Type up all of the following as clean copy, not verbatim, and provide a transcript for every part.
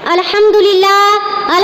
الحمدللہ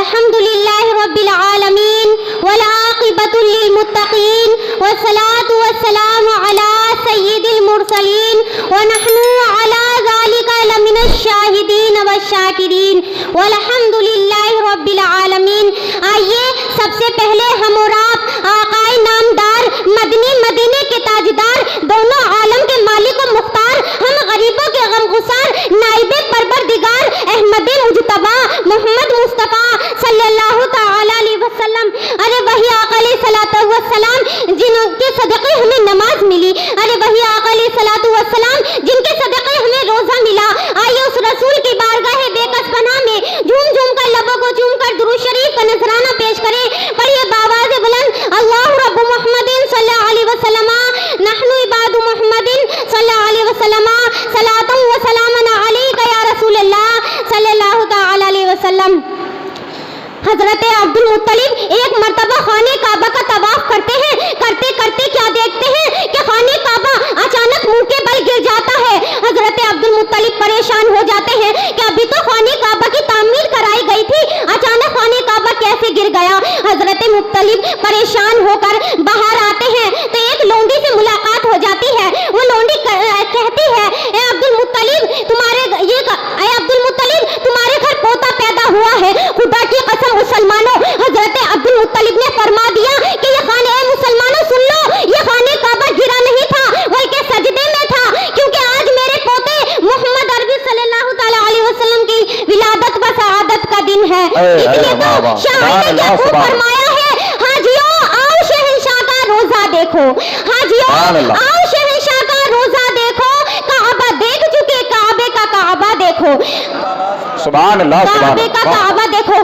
رب العالمین والعاقبۃ للمتقین والصلاة والسلام علی سید المرسلین ونحن علی ذلک لمن الشاہدین والشاکرین والحمدللہ رب العالمین۔ آئیے سب سے پہلے ہم اور آپ آقائے نامدار مدینے کے تاجدار دونوں عالم کے مالک و مختار ہم غریبوں کے غمگسار نائب پروردگار احمد مجتبی محمد مصطفیٰ صلی اللہ تعالی علیہ وسلم، ارے وہی آقا علیہ الصلوۃ والسلام جن کے صدقے ہمیں نماز ملی، ارے وہی آقا علیہ الصلوۃ والسلام جن کے صدقے ہمیں روزہ ملا۔ آئیے اس رسول کی بارگاہ بے کس پناہ میں جھوم جھوم کر لبوں کو چوم کر درود شریف کا نذرانہ پیش کریں۔ پڑھیے باواز بلند اللہ رب محمد صلی اللہ علیہ وسلم نحن عباد محمد صلی اللہ علیہ وسلم صلاۃ و سلام علیک یا رسول اللہ صلی اللہ تعالی علیہ وسلم۔ حضرت عبد المطلب ایک مرتبہ خانہ کعبہ کا طواف کرتے ہیں، کرتے کرتے کیا دیکھتے ہیں کہ خانہ کعبہ اچانک منہ کے بل گر جاتا ہے۔ حضرت عبد المطلب پریشان ہو جاتے ہیں کہ ابھی تو خانہ کعبہ کی تعمیر کرائی گئی تھی، اچانک خانہ کعبہ کیسے گر گیا۔ حضرت مطلب پریشان ہو کر باہر آتے ہیں تو ایک لونڈی سے ملاقات ہو جاتی ہے۔ وہ لونڈی کہتی ہے اے عبد المطلب تمہارے گھر پوتا پیدا ہوا ہے۔ خدا کی قسم مسلمانوں، حضرت عبد المطلب نے فرما دیا کہ یہ خانہ، اے مسلمانوں سن لو، یہ خانہ کعبہ گرا نہیں تھا بلکہ سجدے میں تھا، کیونکہ آج میرے پوتے محمد عربی صلی اللہ تعالی علیہ وسلم کی ولادت و سعادت کا دن ہے۔ اس لیے تو شاہ نے خوب فرمایا ہے حاجیوں آؤ شہنشاہ کا روزہ دیکھو، حاجیوں آؤ شہنشاہ کا روزہ دیکھو، کعبہ دیکھ چکے کعبے کا کعبہ دیکھو، سبحان اللہ کعبے کا کعبہ دیکھو۔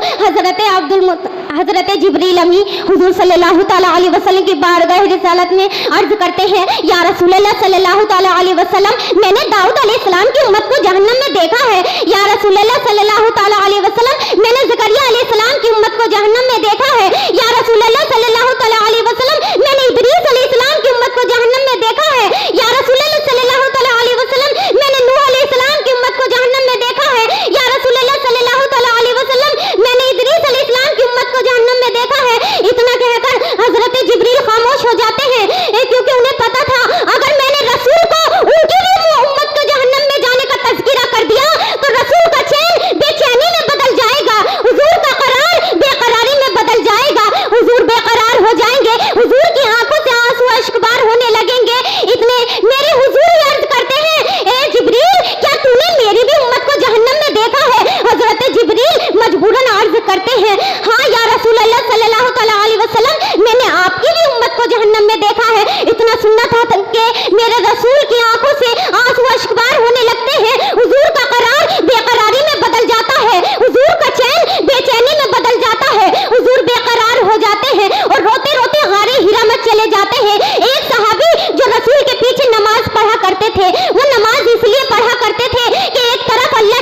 حضرت جبریل امی حضور صلی اللہ تعالی علیہ وسلم کی بارگاہ رسالت میں عرض کرتے ہیں یا رسول اللہ صلی اللہ تعالی علیہ وسلم میں نے داؤد علیہ السلام کی امت کو جہنم میں دیکھا ہے۔ یا رسول اللہ صلی اللہ تعالی علیہ وسلم میں نے زکریا علیہ السلام کی امت کو جہنم میں دیکھا ہے۔ یا رسول اللہ صلی اللہ تعالی علیہ وسلم میں نے ادریس علیہ السلام کی امت کو جہنم میں دیکھا ہے۔ یا رسول اللہ صلی اللہ تعالی علیہ وسلم میں نے نوح علیہ السلام کی امت کو جہنم میں دیکھا ہے۔ یا رسول اللہ صلی اللہ تعالی علیہ وسلم میں نے ادریس علیہ السلام کی امت کو جہنم میں دیکھا ہے۔ اتنا کہہ کر حضرت جبریل خاموش ہو جاتے ہیں، کیونکہ انہیں پتا تھا اگر میں نے رسول کو ان کی بھی امت کو جہنم میں جانے کا تذکرہ کر دیا تو رسول کا چین بے چینی میں بدل جائے گا، حضور کا قرار بے قراری میں بدل جائے گا، حضور بے قرار ہو جائیں گے، حضور کی آنکھوں سے آنسو اشکبار ہونے لگیں گے۔ اتنے میرے حضور عرض کرتے ہیں اے جبریل کیا تو نے میری بھی امت کو جہنم میں دیکھا ہے؟ حضرت جبریل مجبوراً عرض کرتے ہیں ہاں یا رسول اللہ صلی اللہ تعالی علیہ وسلم میں نے آپ کی بھی امت کو جہنم میں دیکھا ہے۔ اتنا سننا تھا کہ میرے رسول کی آنکھوں سے آنسو اشکبار ہونے لگتے ہیں، حضور کا قرار بے قراری میں بدل جاتا ہے، حضور کا چین بے چینی میں بدل جاتا ہے، حضور بے قرار ہو جاتے ہیں اور روتے روتے غار ہرا میں چلے جاتے ہیں۔ ایک صحابی جو رسول کے پیچھے نماز پڑھا کرتے تھے، وہ نماز اس لیے پڑھا کرتے تھے کہ ایک طرف اللہ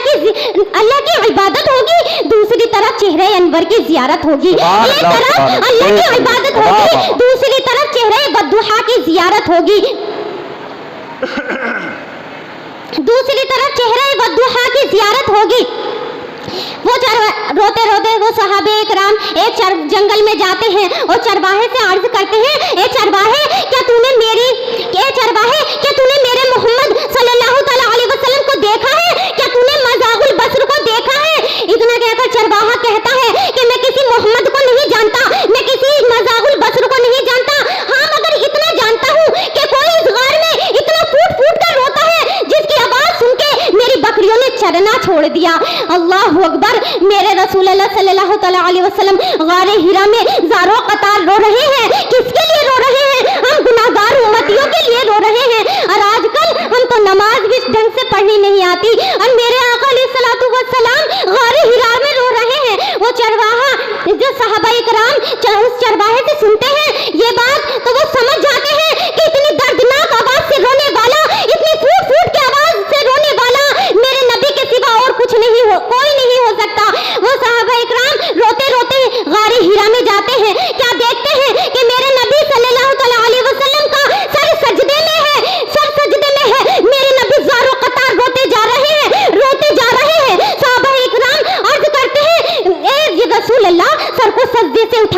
کی عبادت ہوگی، دوسری طرف چہرے انور کی زیارت ہوگی، ایک طرف اللہ کی عبادت ہوگی، دوسری طرف چہرے بدوحا کی زیارت ہوگی، دوسری طرف چہرے بدوحا کی زیارت ہوگی۔ وہ روتے روتے وہ صحابہ اکرام ایک جنگل میں جاتے ہیں اور چرواہے سے عرض کرتے ہیں اے چرواہے کیا تو نے میرے محمد صلی اللہ تعالی علیہ وسلم کو دیکھا ہے؟ کیا تو نے مزاغ البصر کو دیکھا ہے؟ اتنا کہہ کر چرواہا کہتا ہے کہ میں کسی محمد کو نہیں جانتا، میں کسی مزاغ البصر کو نہیں جانتا، ہاں مگر اتنا جانتا ہوں کہ کوئی اس غار میں اتنا پھوٹ پھوٹ کر روتا ہے جس کی آواز سن کے میری بکریوں نے چرنا چھوڑ دیا۔ اللہ اکبر، میرے رسول اللہ صلی اللہ تعالی علیہ وسلم غار ہرا میں زاروں قطار رو رہے ہیں۔ کس کے لیے رو رہے ہیں؟ ہم گناہگار امتیوں کے لیے رو رہے ہیں، اور آج کل ہم تو نماز بھی ڈھنگ سے پڑھنی نہیں آتی، اور میرے آقا علیہ الصلوۃ والسلام غار ہرا میں رو رہے ہیں۔ وہ چرواہا جو صحابہ کرام اس چرواہے سے سنتے ہیں یہ بات تو وہ سمجھ جاتے ہیں کہ اتنی دردناک آواز سے رونے والا، اتنی پھوٹ پھوٹ کی آواز سے رونے والا میرے نبی کے سوا اور کچھ نہیں ہو، کوئی نہیں ہو سکتا۔ وہ صحابہ اکرام روتے روتے غار ہرا میں جاتے ہیں، کیا دیکھتے ہیں کہ میرے نبی صلی اللہ تعالی علیہ وسلم کا سر سجدے میں ہے، میرے نبی زاروں قطار روتے جا رہے ہیں۔ صحابہ اکرام عرض کرتے